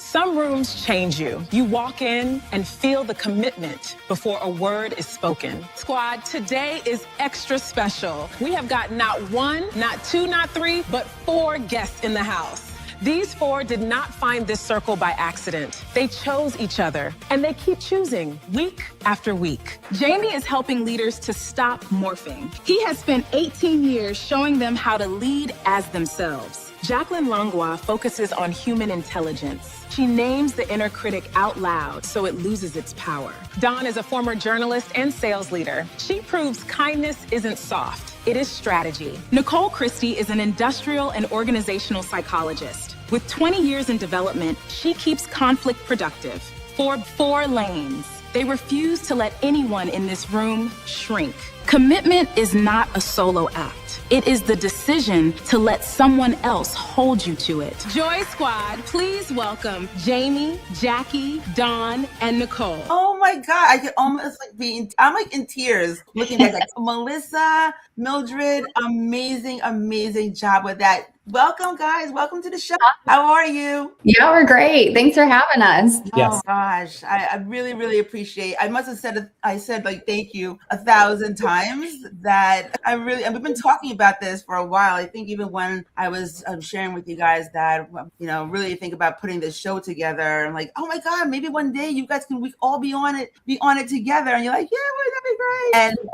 Some rooms change you. You walk in and feel the commitment before a word is spoken. Squad, today is extra special. We have got not one, not two, not three, but 4 guests in the house. These 4 did not find this circle by accident. They chose each other, and they keep choosing week after week. Jamie is helping leaders to stop morphing. He has spent 18 years showing them how to lead as themselves. Jacqueline Langlois focuses on human intelligence. She names the inner critic out loud so it loses its power. Dawn is a former journalist and sales leader. She proves kindness isn't soft, it is strategy. Nicole Christie is an industrial and organizational psychologist. With 20 years in development, she keeps conflict productive. 4 lanes. They refuse to let anyone in this room shrink. Commitment is not a solo act. It is the decision to let someone else hold you to it. Joy Squad, please welcome Jamie, Jackie, Dawn, and Nicole. Oh my God, I could almost I'm like in tears looking at that. Melissa, Mildred, amazing job with that. Welcome, guys. Welcome to the show. How are you? Yeah, we're great. Thanks for having us. Yes. Oh gosh, I really appreciate. I must have said like thank you 1,000 times. That and we've been talking about this for a while. I think even when I was sharing with you guys that really think about putting this show together. I'm like, oh my God, maybe one day you guys we all be on it together. And you're like, yeah, wouldn't that be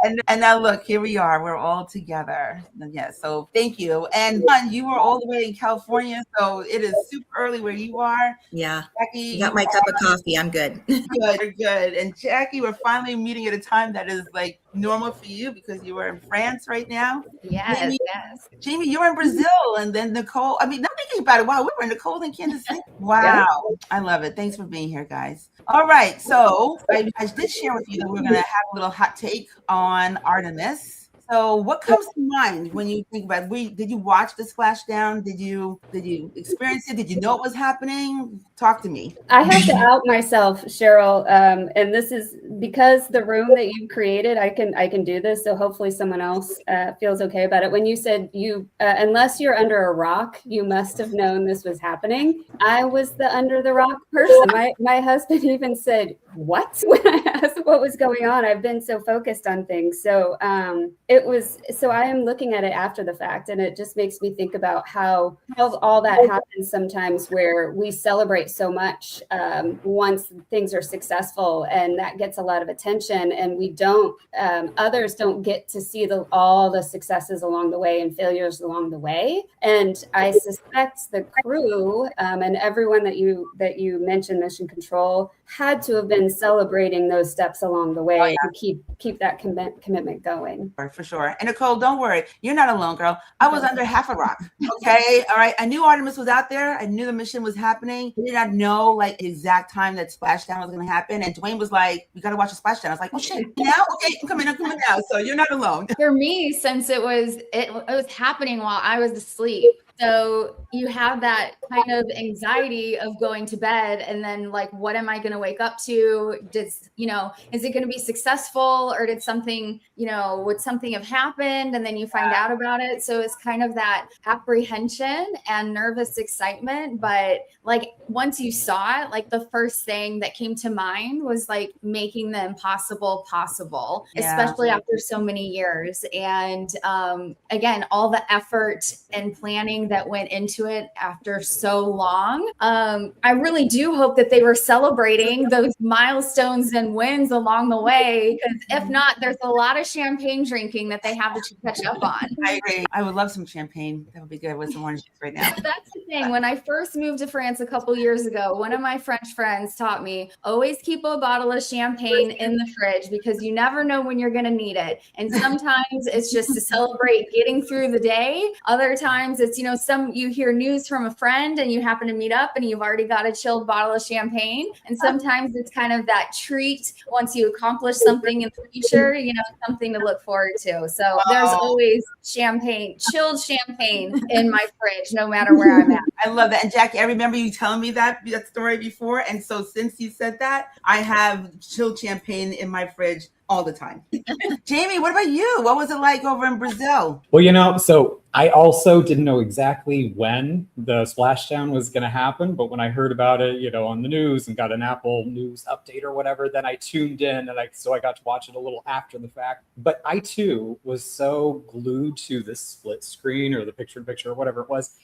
great? And now look, here we are. We're all together. And yes, so thank you. And you were all the way in California, so it is super early where you are. Yeah. Jackie, you got my cup of coffee. I'm good. Good. And Jackie, we're finally meeting at a time that is like normal for you because you are in France right now. Yes. Jamie, you're in Brazil, and then Nicole. I mean, not thinking about it. Wow, we were in Nicole in Kansas City. Wow, yeah. I love it. Thanks for being here, guys. All right, so I did share with you that we're going to have a little hot take on Artemis. So what comes to mind when you think about it? Did you watch the splashdown? Did you experience it? Did you know it was happening? Talk to me. I have to out myself, Sheryl, and this is because the room that you created. I can do this, so hopefully someone else feels okay about it. When you said unless you're under a rock, you must have known this was happening. I was the under the rock person. My husband even said, "What?" when I asked what was going on. I've been so focused on things, so I am looking at it after the fact, and it just makes me think about how all that happens sometimes, where we celebrate so much once things are successful, and that gets a lot of attention, and we don't others don't get to see all the successes along the way and failures along the way. And I suspect the crew and everyone that you mentioned, Mission Control, had to have been celebrating those steps along the way to keep that commitment going. For sure. And Nicole, don't worry. You're not alone, girl. I was under half a rock. Okay. All right. I knew Artemis was out there. I knew the mission was happening. I did not know like the exact time that splashdown was going to happen. And Dwayne was like, we got to watch the splashdown. I was like, oh shit, now? Okay, I'm coming now. So you're not alone. For me, since it was happening while I was asleep. So you have that kind of anxiety of going to bed and then like, what am I going to wake up to? Is it going to be successful, or did something, would something have happened? And then you find out about it. So it's kind of that apprehension and nervous excitement. But like, once you saw it, like the first thing that came to mind was like making the impossible possible, especially after so many years. And again, all the effort and planning that went into it after so long. I really do hope that they were celebrating those milestones and wins along the way, because if not, there's a lot of champagne drinking that they have to catch up on. I agree. I would love some champagne. That would be good with some orange juice right now. That's the thing. When I first moved to France a couple years ago, one of my French friends taught me, always keep a bottle of champagne in the fridge, because you never know when you're going to need it. And sometimes it's just to celebrate getting through the day. Other times it's, you hear news from a friend and you happen to meet up and you've already got a chilled bottle of champagne. And sometimes it's kind of that treat once you accomplish something in the future, something to look forward to. So there's always chilled champagne in my fridge, no matter where I'm at. I love that. And Jackie, I remember you telling me that story before. And so since you said that, I have chilled champagne in my fridge all the time. Jamie, what about you? What was it like over in Brazil? Well, so I also didn't know exactly when the splashdown was going to happen, but when I heard about it, on the news and got an Apple News update or whatever, then I tuned in, and so I got to watch it a little after the fact. But I too was so glued to this split screen or the picture-in-picture or whatever it was,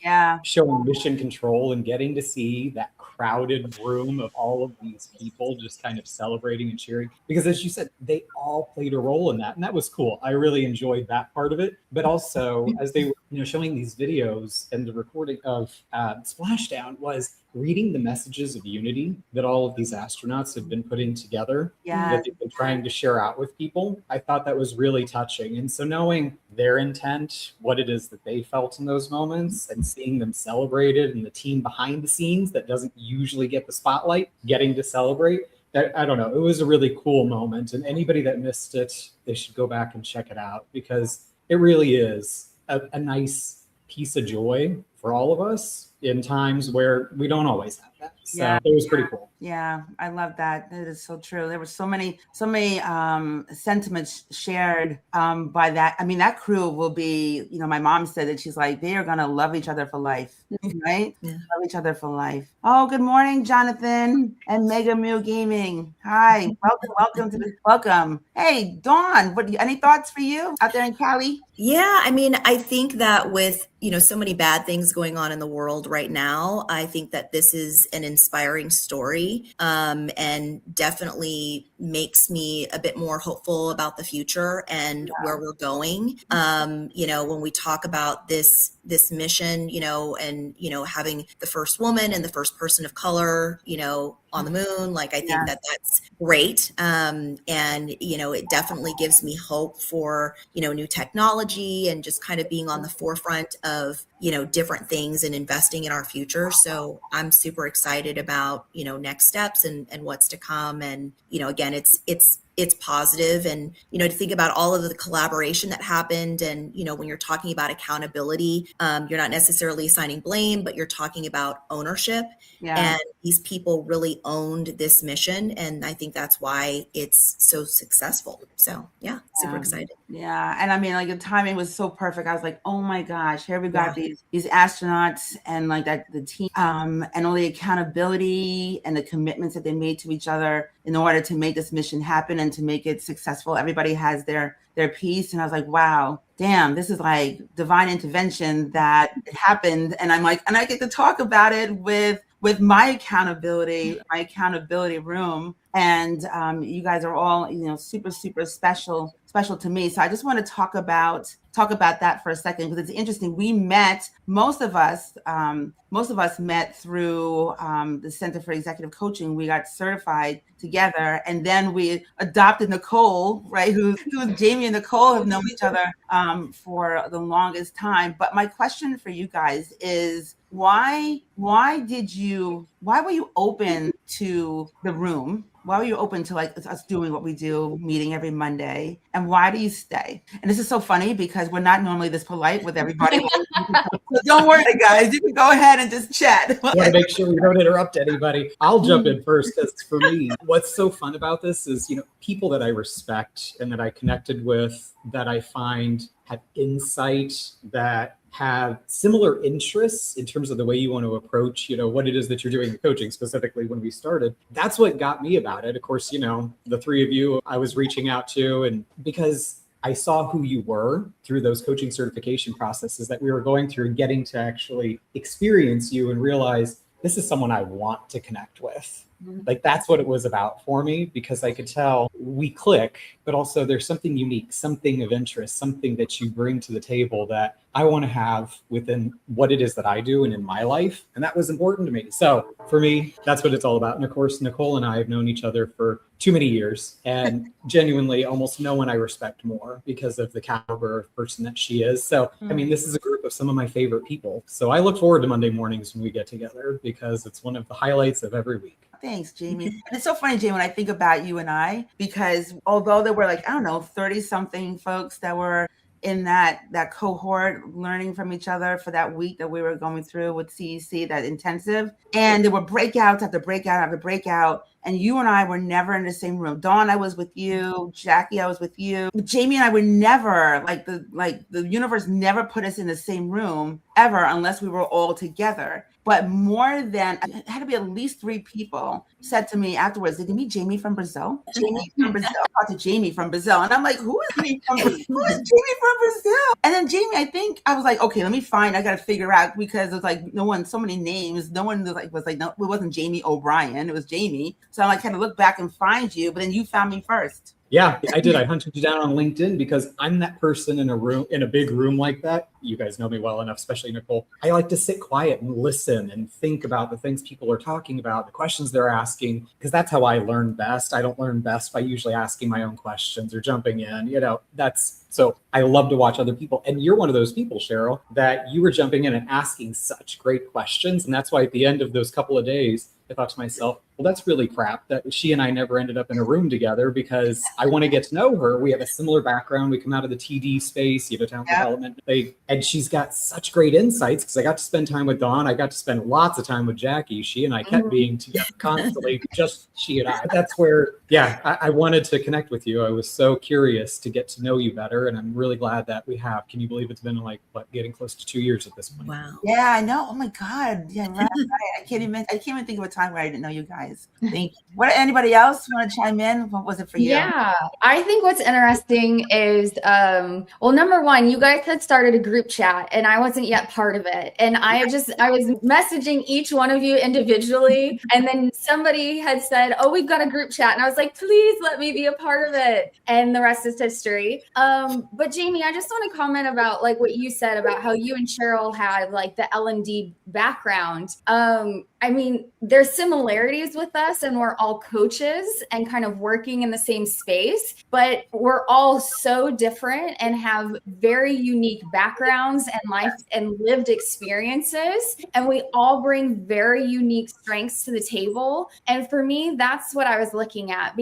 showing mission control and getting to see that crowded room of all of these people just kind of celebrating and cheering. Because as you said, they all played a role in that, and that was cool. I really enjoyed that part of it. But also, as they were showing these videos and the recording of Splashdown, was reading the messages of unity that all of these astronauts have been putting together, that they've been trying to share out with people. I thought that was really touching. And so knowing their intent, what it is that they felt in those moments, and seeing them celebrated, and the team behind the scenes that doesn't usually get the spotlight getting to celebrate, I don't know, it was a really cool moment. And anybody that missed it, they should go back and check it out, because it really is a nice piece of joy for all of us in times where we don't always have that. So it was pretty cool. Yeah, I love that. That is so true. There were so many sentiments shared by that. I mean, that crew will be, my mom said that she's like, they are going to love each other for life, right? Yeah. Love each other for life. Oh, good morning, Jonathan and Mega Meal Gaming. Hi, welcome. Hey, Dawn, any thoughts for you out there in Cali? Yeah, I mean, I think that with, so many bad things going on in the world right now, I think that this is an inspiring story, and definitely makes me a bit more hopeful about the future and where we're going. When we talk about this mission, and, having the first woman and the first person of color, on the moon, I think that's great. And, it definitely gives me hope for, new technology and just kind of being on the forefront of, different things and investing in our future. So I'm super excited about, next steps and what's to come. And, again, it's positive. And, to think about all of the collaboration that happened. And, when you're talking about accountability, you're not necessarily assigning blame, but you're talking about ownership. And these people really owned this mission. And I think that's why it's so successful. So super excited. Yeah. And I mean, the timing was so perfect. I was like, oh my gosh, here we got these astronauts and the team, and all the accountability and the commitments that they made to each other in order to make this mission happen and to make it successful. Everybody has their piece. And I was like, wow, damn, this is like divine intervention that happened. And I'm like, and I get to talk about it with my accountability room. And you guys are all, super, super special to me. So I just want to talk about that for a second, because it's interesting. We met, most of us met through the Center for Executive Coaching. We got certified together, and then we adopted Nicole, right? Who Jamie and Nicole have known each other for the longest time. But my question for you guys is, why were you open to the room? Why were you open to us doing what we do, meeting every Monday? And why do you stay? And this is so funny because we're not normally this polite with everybody. So don't worry, guys. You can go ahead and just chat. I want to make sure we don't interrupt anybody. I'll jump in first, because for me, what's so fun about this is, people that I respect and that I connected with, that I find have insight, that have similar interests in terms of the way you want to approach, what it is that you're doing in coaching. Specifically, when we started, that's what got me about it. Of course, the three of you I was reaching out to, and because I saw who you were through those coaching certification processes that we were going through, and getting to actually experience you and realize this is someone I want to connect with. That's what it was about for me, because I could tell we click, but also there's something unique, something of interest, something that you bring to the table that I want to have within what it is that I do and in my life. And that was important to me. So for me, that's what it's all about. And of course, Nicole and I have known each other for too many years, and genuinely almost no one I respect more because of the caliber of person that she is. So, I mean, this is a group of some of my favorite people. So I look forward to Monday mornings when we get together, because it's one of the highlights of every week. Thanks, Jamie. And it's so funny, Jamie, when I think about you and I, because although there were 30 something folks that were in that cohort, learning from each other for that week that we were going through with CEC, that intensive. And there were breakouts after breakout after breakout. And you and I were never in the same room. Dawn, I was with you. Jackie, I was with you. Jamie and I were never, the universe never put us in the same room ever unless we were all together. But more than, it had to be at least 3 people said to me afterwards, did you meet Jamie from Brazil? Jamie from Brazil. I talked to Jamie from Brazil. And I'm like, who is Jamie from Brazil? Who is Jamie from Brazil? And then Jamie, I was like, okay, let me find, I got to figure out, because it was so many names. No one no, it wasn't Jamie O'Brien. It was Jamie. So I kind of look back and find you, but then you found me first. Yeah, I did. I hunted you down on LinkedIn because I'm that person in a big room like that. You guys know me well enough, especially Nicole. I like to sit quiet and listen and think about the things people are talking about, the questions they're asking, because that's how I learn best. I don't learn best by usually asking my own questions or jumping in. So I love to watch other people. And you're one of those people, Sheryl, that you were jumping in and asking such great questions. And that's why at the end of those couple of days, I thought to myself, well, that's really crap that she and I never ended up in a room together, because I want to get to know her. We have a similar background. We come out of the TD space, talent development. And she's got such great insights, because I got to spend time with Dawn. I got to spend lots of time with Jackie. She and I kept being together constantly, just she and I. That's where, I wanted to connect with you. I was so curious to get to know you better. And I'm really glad that we have. Can you believe it's been getting close to 2 years at this point? Wow. Yeah, I know. Oh my God. Yeah, right. I can't even think of a time where I didn't know you guys. Thank you. What, anybody else want to chime in? What was it for you? Yeah, I think what's interesting is, number one, you guys had started a group chat and I wasn't yet part of it. And I was messaging each one of you individually. And then somebody had said, oh, we've got a group chat. And I was like, please let me be a part of it. And the rest is history. But Jamie, I just want to comment about what you said about how you and Sheryl had the L&D background. There's similarities with us, and we're all coaches and kind of working in the same space, but we're all so different and have very unique backgrounds and life and lived experiences. And we all bring very unique strengths to the table. And for me, that's what I was looking at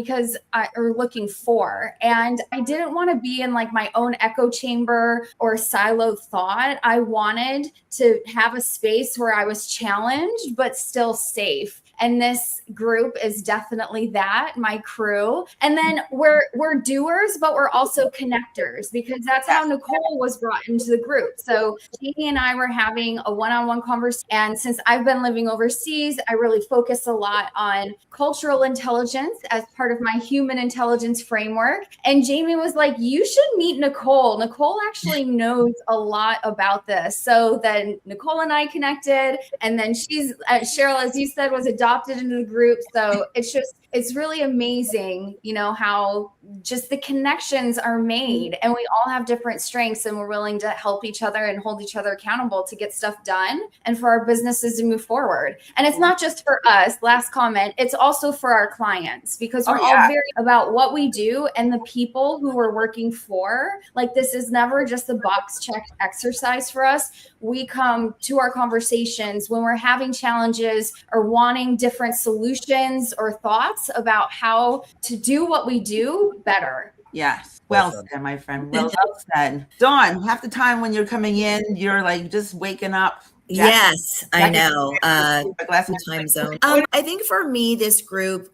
looking for. And I didn't want to be in my own echo chamber or siloed thought. I wanted to have a space where I was challenged, but still safe. And this group is definitely that, my crew. And then we're doers, but we're also connectors, because that's how Nicole was brought into the group. So Jamie and I were having a one-on-one conversation. And since I've been living overseas, I really focus a lot on cultural intelligence as part of my human intelligence framework. And Jamie was like, you should meet Nicole. Nicole actually knows a lot about this. So then Nicole and I connected. And then Sheryl, as you said, was adopted into the group. So it's really amazing, how just the connections are made, and we all have different strengths, and we're willing to help each other and hold each other accountable to get stuff done and for our businesses to move forward. And it's not just for us, last comment, it's also for our clients, because we're all very about what we do and the people who we're working for. This is never just a box check exercise for us. We come to our conversations when we're having challenges or wanting different solutions or thoughts about how to do what we do better. Yes. Well said, my friend. Well said. Dawn, half the time when you're coming in, you're just waking up. Yes, I know. Time zone. I think for me, this group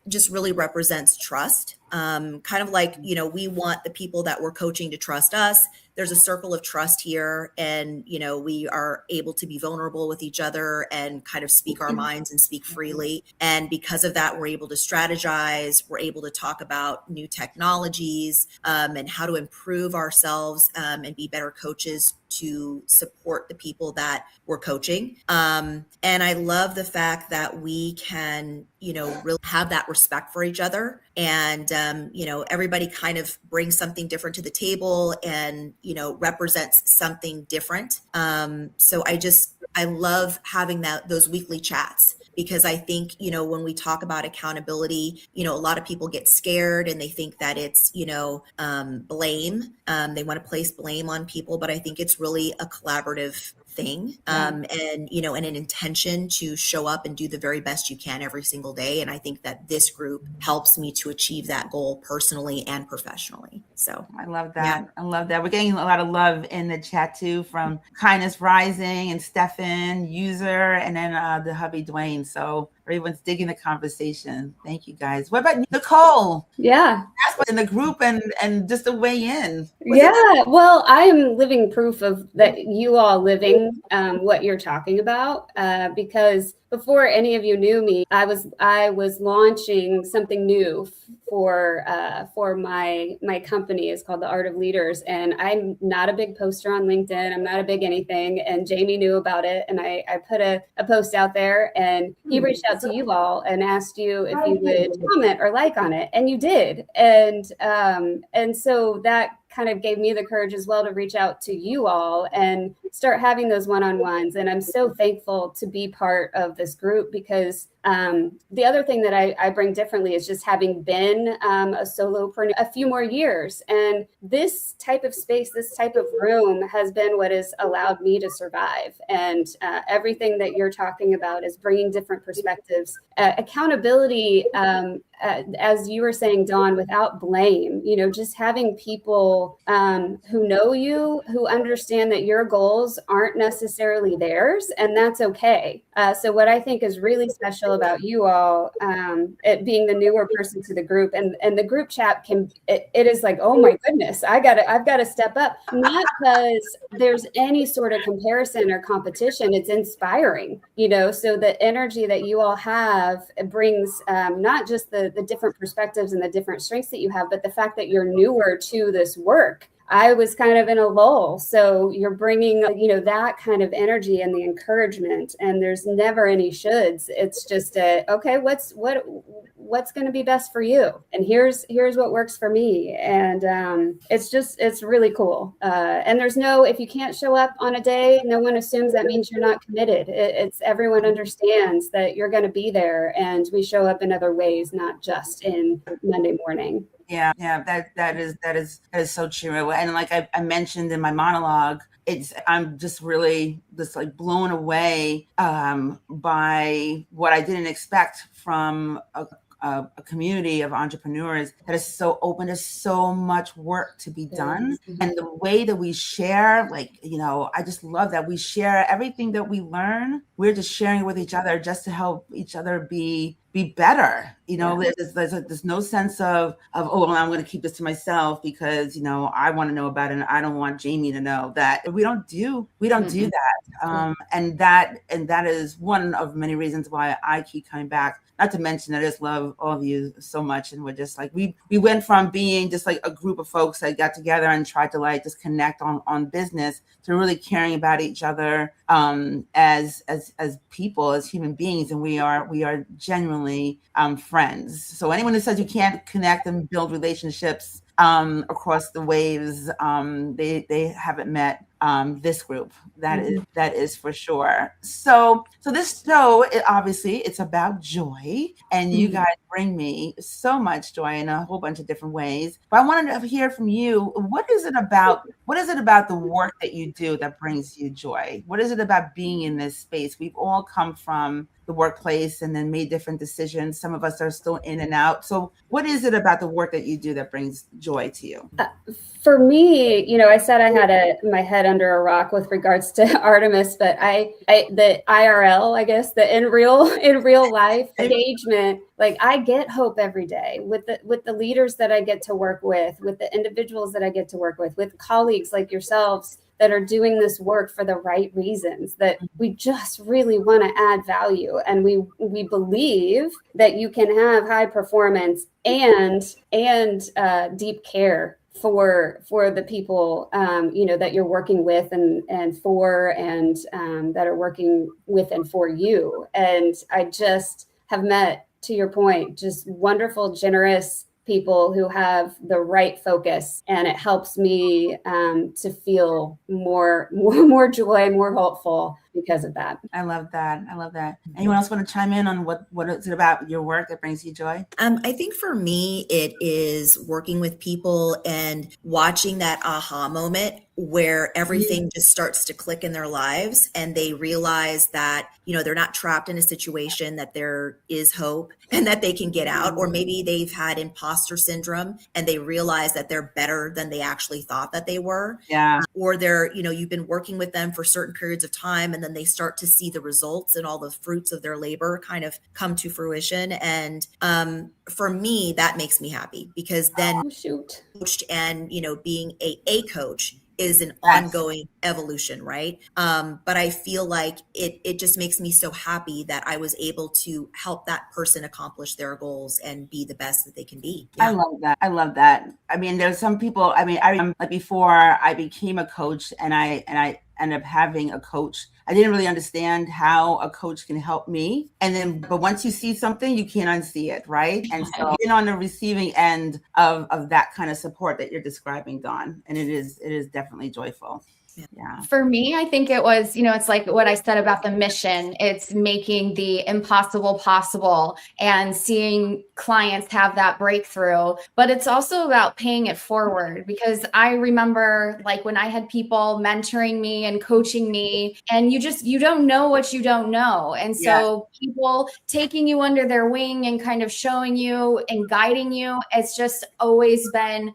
just really represents trust. We want the people that we're coaching to trust us. There's a circle of trust here, and we are able to be vulnerable with each other and kind of speak our minds and speak freely. And because of that, we're able to strategize. We're able to talk about new technologies and how to improve ourselves and be better coaches to support the people that we're coaching. And I love the fact that we can, really have that respect for each other. And, everybody kind of brings something different to the table and, represents something different. So I love having those weekly chats, because I think, when we talk about accountability, a lot of people get scared and they think that it's, blame. They want to place blame on people, but I think it's really a collaborative thing. And an intention to show up and do the very best you can every single day. And I think that this group helps me to achieve that goal personally and professionally. So I love that. I love that. We're getting a lot of love in the chat too from Kindness Rising and Stefan, User, and then the hubby Dwayne. So everyone's digging the conversation. Thank you guys. What about Nicole? Yeah. That's what in the group and just to weigh in. Well, I am living proof of that you all living what you're talking about because before any of you knew me, I was launching something new for my company. It's called The Art of Leaders, and I'm not a big poster on LinkedIn. I'm not a big anything, and Jamie knew about it, and I put a post out there, and he reached out to you all and asked you if you would comment or like on it, and you did, and so that kind of gave me the courage as well to reach out to you all and start having those one-on-ones. And I'm so thankful to be part of this group because the other thing that I bring differently is just having been a solopreneur a few more years. And this type of space, this type of room has been what has allowed me to survive. And everything that you're talking about is bringing different perspectives, accountability, as you were saying, Dawn, without blame, just having people who know you, who understand that your goals aren't necessarily theirs, and that's okay. So what I think is really special about you all, it being the newer person to the group, and the group chat it is like, oh my goodness, I've got to step up, not because there's any sort of comparison or competition. It's inspiring, so the energy that you all have brings not just the different perspectives and the different strengths that you have, but the fact that you're newer to this work. I was kind of in a lull. So you're bringing, that kind of energy and the encouragement, and there's never any shoulds. It's just okay, what's going to be best for you? And here's what works for me. And it's really cool. And there's if you can't show up on a day, no one assumes that means you're not committed. It's everyone understands that you're going to be there, and we show up in other ways, not just in Monday morning. Yeah, that is so true. And like I mentioned in my monologue, I'm just really like blown away by what I didn't expect from a community of entrepreneurs that is so open. There's so much work to be done. Mm-hmm. And the way that we share, I just love that we share everything that we learn. We're just sharing with each other just to help each other be better. There's no sense of well, I'm going to keep this to myself because I want to know about it and I don't want Jamie to know. That we don't do that. And that is one of many reasons why I keep coming back. Not to mention, I just love all of you so much, and we're just like we went from being just like a group of folks that got together and tried to like just connect on business to really caring about each other as people, as human beings, and we are genuinely friends. So anyone who says you can't connect and build relationships across the waves, they haven't met this group. That is for sure. So this show, obviously, it's about joy, and you guys bring me so much joy in a whole bunch of different ways. But I wanted to hear from you. What is it about the work that you do that brings you joy? What is it about being in this space? We've all come from the workplace and then made different decisions. Some of us are still in and out. So what is it about the work that you do that brings joy to you? For me, I said I had my head under a rock with regards to Artemis, but the IRL, I guess, the in real life engagement, like I get hope every day with the leaders that I get to work with the individuals that I get to work with colleagues like yourselves that are doing this work for the right reasons, that we just really want to add value. And we believe that you can have high performance and deep care for the people, that you're working with and that are working with and for you. And I just have met, to your point, just wonderful, generous people who have the right focus, and it helps me to feel more joy, more hopeful, because of that. I love that. I love that. Anyone else want to chime in on what is it about your work that brings you joy? I think for me, it is working with people and watching that aha moment where everything just starts to click in their lives and they realize that, they're not trapped in a situation, that there is hope and that they can get out. Or maybe they've had imposter syndrome and they realize that they're better than they actually thought that they were. Yeah. Or they're, you've been working with them for certain periods of time and then they start to see the results and all the fruits of their labor kind of come to fruition. And for me, that makes me happy because then coached and, being a coach is an ongoing evolution, right? But I feel like it just makes me so happy that I was able to help that person accomplish their goals and be the best that they can be. Yeah. I love that. I love that. I mean, there's some people, I remember like before I became a coach and I ended up having a coach. I didn't really understand how a coach can help me. But once you see something, you can't unsee it, right? And so being on the receiving end of that kind of support that you're describing, Dawn, and it is definitely joyful. Yeah. For me, I think it was, it's like what I said about the mission. It's making the impossible possible and seeing clients have that breakthrough. But it's also about paying it forward, because I remember like when I had people mentoring me and coaching me, and you don't know what you don't know. And so people taking you under their wing and kind of showing you and guiding you, it's just always been,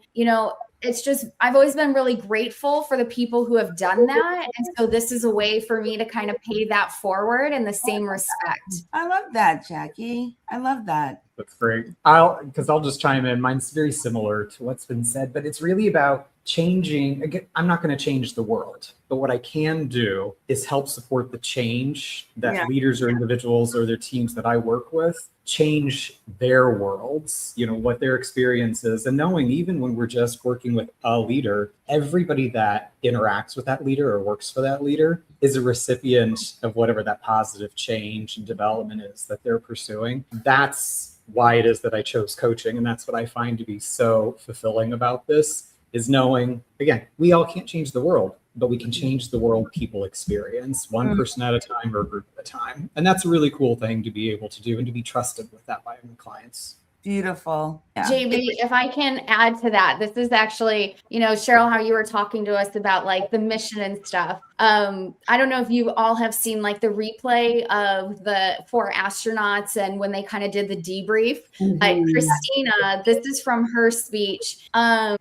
I've always been really grateful for the people who have done that. And so this is a way for me to kind of pay that forward in the same respect. I love that, Jackie. I love that. That's great. I'll just chime in. Mine's very similar to what's been said, but it's really about changing. Again, I'm not going to change the world, but what I can do is help support the change that leaders or individuals or their teams that I work with change their worlds, what their experience is. And knowing even when we're just working with a leader, everybody that interacts with that leader or works for that leader is a recipient of whatever that positive change and development is that they're pursuing. That's why it is that I chose coaching. And that's what I find to be so fulfilling about this, is knowing, again, we all can't change the world, but we can change the world people experience, one person at a time or a group at a time. And that's a really cool thing to be able to do and to be trusted with that by my clients. Beautiful. Yeah. JB, if I can add to that, this is actually, Sheryl, how you were talking to us about like the mission and stuff. I don't know if you all have seen like the replay of the 4 astronauts and when they kind of did the debrief. Christina, this is from her speech.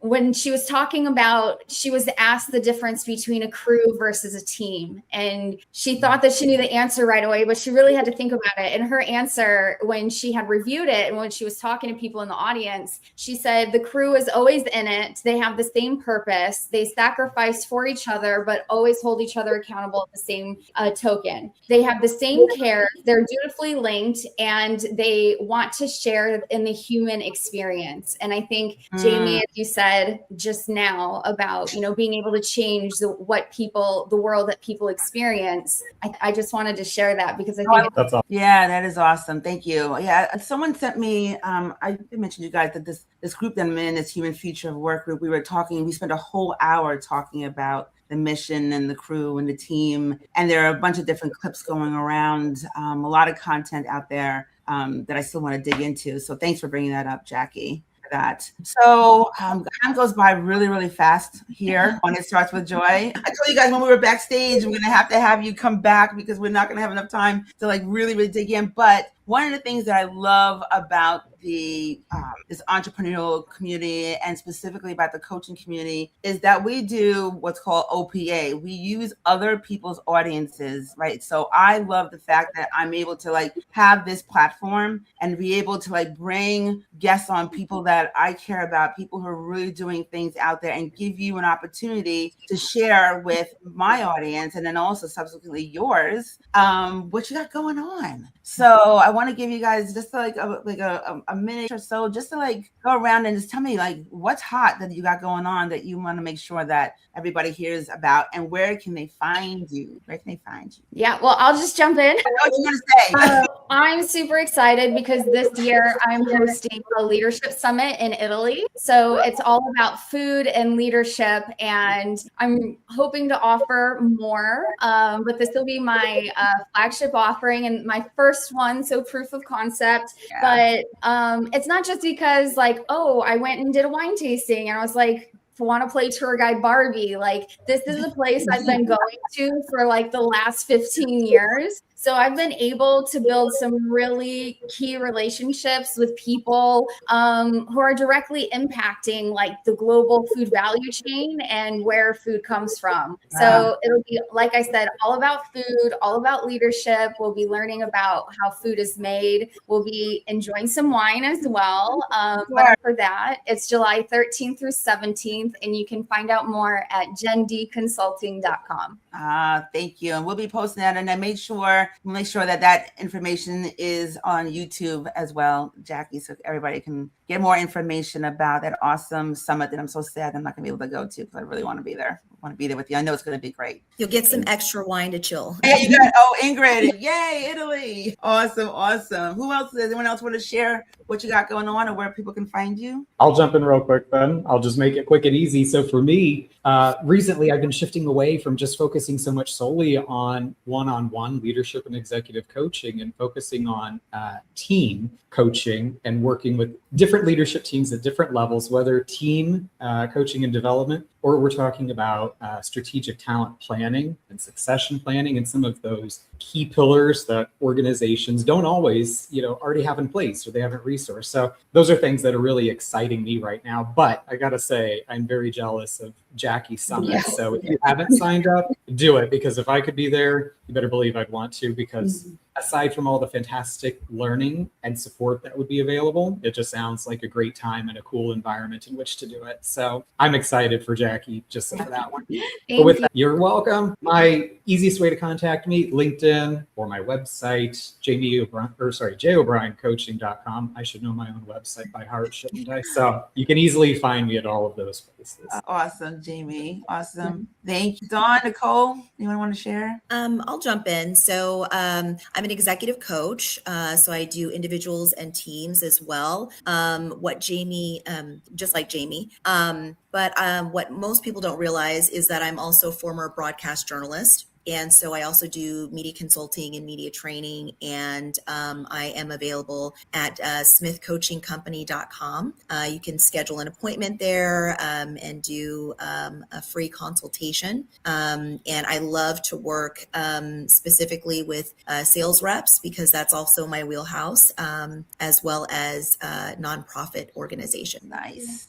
When she was talking about, she was asked the difference between a crew versus a team. And she thought that she knew the answer right away, but she really had to think about it. And her answer, when she had reviewed it and when she was talking to people in the audience, she said, the crew is always in it. They have the same purpose. They sacrifice for each other, but always hold each other accountable at the same token. They have the same care. They're dutifully linked, and they want to share in the human experience. And I think, Jamie, as you said just now about, being able to change the world that people experience, I just wanted to share that because I think that's awesome. Yeah, that is awesome. Thank you. Yeah, someone sent me, I mentioned to you guys that this group that I'm in, this Human Future of Work group, we spent a whole hour talking about the mission and the crew and the team. And there are a bunch of different clips going around, a lot of content out there that I still want to dig into. So thanks for bringing that up, Jackie. That. So time goes by really, really fast here on It Starts With Joy. I told you guys when we were backstage, we're going to have you come back because we're not going to have enough time to like really, really dig in. But one of the things that I love about this entrepreneurial community and specifically about the coaching community is that we do what's called OPA. We use other people's audiences, right? So I love the fact that I'm able to like have this platform and be able to like bring guests on, people that I care about, people who are really doing things out there, and give you an opportunity to share with my audience and then also subsequently yours what you got going on. So I want to give you guys just like a minute or so just to like go around and just tell me like what's hot that you got going on that you want to make sure that everybody hears about, and where can they find you? Where can they find you? Yeah, well, I'll just jump in. I know what you're going to say. I'm super excited because this year I'm hosting a leadership summit in Italy. So it's all about food and leadership, and I'm hoping to offer more. But this will be my flagship offering and my first one, so proof of concept. But it's not just because like, oh, I went and did a wine tasting and I was like, want to play tour guide Barbie. Like, this is a place I've been going to for like the last 15 years. So I've been able to build some really key relationships with people who are directly impacting like the global food value chain and where food comes from. So it'll be, like I said, all about food, all about leadership. We'll be learning about how food is made. We'll be enjoying some wine as well. But for that, it's July 13th through 17th, and you can find out more at gendconsulting.com. Thank you. And we'll be posting that, and I make sure that information is on YouTube as well, Jackie, so everybody can get more information about that awesome summit that I'm so sad I'm not going to be able to go to because I really want to be there. I want to be there with you. I know it's going to be great. You'll get some extra wine to chill. Yeah, you got, Ingrid. Yay, Italy. Awesome. Who else? Does anyone else want to share what you got going on or where people can find you? I'll jump in real quick then. I'll just make it quick and easy. So for me, recently I've been shifting away from just focusing so much solely on one-on-one leadership and executive coaching and focusing on team coaching and working with different leadership teams at different levels, whether team coaching and development, or we're talking about strategic talent planning and succession planning and some of those key pillars that organizations don't always, already have in place or they haven't resourced. So those are things that are really exciting me right now. But I got to say, I'm very jealous of Jackie's summit. Yes. So if you haven't signed up, do it, because if I could be there, you better believe I'd want to, because aside from all the fantastic learning and support that would be available, it just sounds like a great time and a cool environment in which to do it. So I'm excited for Jackie just for that one. But with that, you're welcome. My easiest way to contact me, LinkedIn or my website, jobryancoaching.com. I should know my own website by heart, shouldn't I? So you can easily find me at all of those places. Awesome, Jamie. Awesome. Thank you. Dawn, Nicole, anyone want to share? I'll jump in. So I'm an executive coach. So I do individuals and teams as well. Just like Jamie. But what most people don't realize is that I'm also a former broadcast journalist. And so I also do media consulting and media training, and I am available at smithcoachingcompany.com. You can schedule an appointment there and do a free consultation. And I love to work specifically with sales reps, because that's also my wheelhouse, as well as nonprofit organizations. Nice.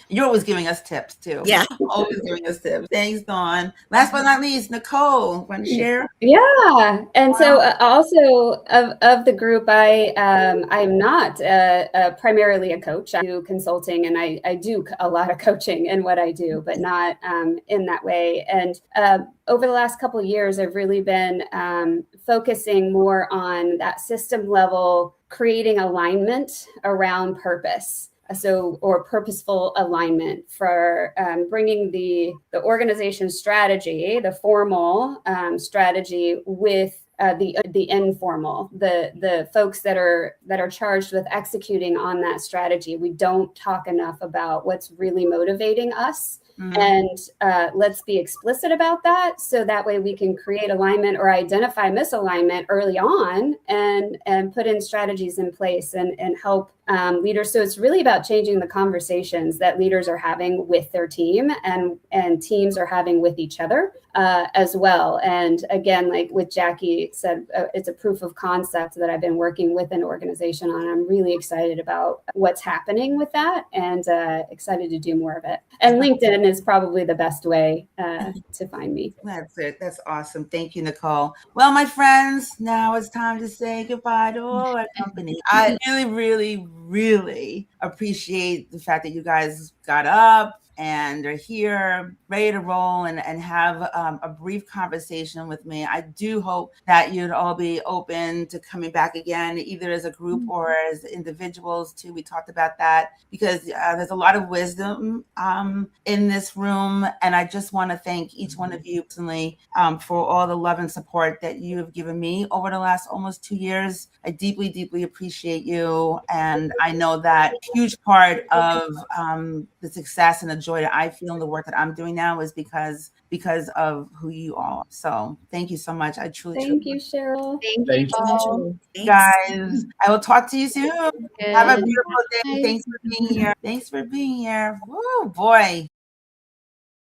You're always giving us tips too. Yeah. Always giving us tips. Thanks, Dawn. Last but not least, Nicole, want to share? Yeah. And so also of the group, I'm not primarily a coach. I do consulting, and I do a lot of coaching in what I do, but not in that way. And over the last couple of years, I've really been focusing more on that system level, creating alignment around purpose. Or purposeful alignment for bringing the organization's strategy, the formal strategy, with the informal, the folks that are charged with executing on that strategy. We don't talk enough about what's really motivating us. And let's be explicit about that, so that way we can create alignment or identify misalignment early on and put in strategies in place and help leaders. So it's really about changing the conversations that leaders are having with their team and teams are having with each other as well. And again, like with Jackie said, it's a proof of concept that I've been working with an organization on. I'm really excited about what's happening with that, and excited to do more of it. And LinkedIn is probably the best way to find me. That's it. That's awesome. Thank you, Nicole. Well, my friends, now it's time to say goodbye to all our company. I really, really, really appreciate the fact that you guys got up and are here ready to roll and have a brief conversation with me. I do hope that you'd all be open to coming back again, either as a group or as individuals too. We talked about that because there's a lot of wisdom in this room. And I just want to thank each one of you personally for all the love and support that you have given me over the last almost 2 years. I deeply, deeply appreciate you. And I know that a huge part of the success and the joy that I feel in the work that I'm doing now is because of who you all are. So thank you so much. I truly, Thank you, Cheryl. Thank you all. guys. I will talk to you soon. Have a Good. beautiful day. Bye. Thanks for being here. Thanks for being here. Woo, boy.